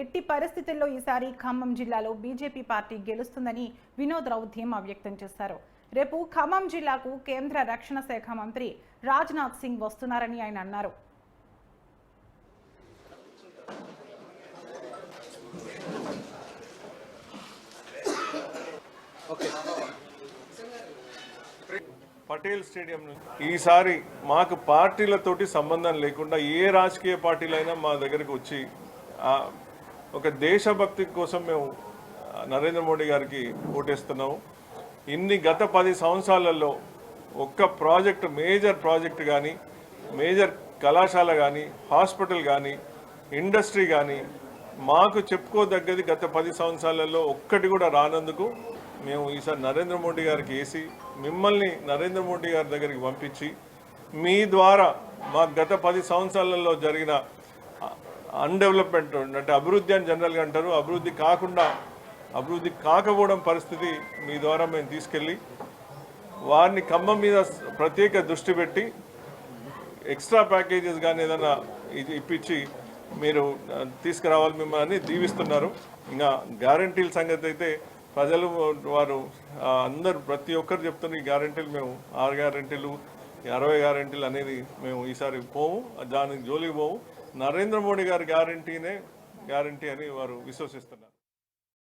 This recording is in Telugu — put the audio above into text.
ఎట్టి పరిస్థితుల్లో ఈసారి ఖమ్మం జిల్లాలో బీజేపీ పార్టీ గెలుస్తుందని వినోద్ రావు ధీమా వ్యక్తం చేశారు. రేపు ఖమ్మం జిల్లాకు కేంద్ర రక్షణ శాఖ మంత్రి రాజ్నాథ్ సింగ్ వస్తున్నారని ఆయన అన్నారు. పటేల్ స్టేడియం ఈసారి మాకు పార్టీలతోటి సంబంధం లేకుండా ఏ రాజకీయ పార్టీలైనా మా దగ్గరకు వచ్చి ఒక దేశభక్తి కోసం మేము నరేంద్ర మోడీ గారికి ఓటేస్తున్నాము. గత 10 సంవత్సరాలలో ఒక్క ప్రాజెక్టు, మేజర్ ప్రాజెక్టు కానీ, మేజర్ కళాశాల కానీ, హాస్పిటల్ కానీ, ఇండస్ట్రీ కానీ మాకు చెప్పుకోదగ్గది గత 10 సంవత్సరాలలో ఒక్కటి కూడా రానందుకు మేము ఈసారి నరేంద్ర మోడీ గారికి వేసి మిమ్మల్ని నరేంద్ర మోడీ గారి దగ్గరికి పంపించి మీ ద్వారా మాకు గత 10 సంవత్సరాలలో జరిగిన అన్డెవలప్మెంట్ అంటే అభివృద్ధి అని జనరల్గా అంటారు, అభివృద్ధి కాకపోవడం పరిస్థితి మీ ద్వారా మేము తీసుకెళ్ళి వారిని ఖమ్మం మీద ప్రత్యేక దృష్టి పెట్టి ఎక్స్ట్రా ప్యాకేజెస్ కానీ ఏదైనా ఇప్పించి మీరు తీసుకురావాలి మిమ్మల్ని దీవిస్తున్నారు. ఇంకా గ్యారంటీల సంగతి అయితే ప్రజలు వారు అందరూ ప్రతి ఒక్కరు చెప్తున్న ఈ గ్యారంటీలు మేము 6 గ్యారంటీలు 60 గ్యారంటీలు అనేది మేము ఈసారి పోము, దానికి జోలికి పోము. నరేంద్ర మోడీ గారి గ్యారంటీ అని వారు విశ్వసిస్తున్నారు.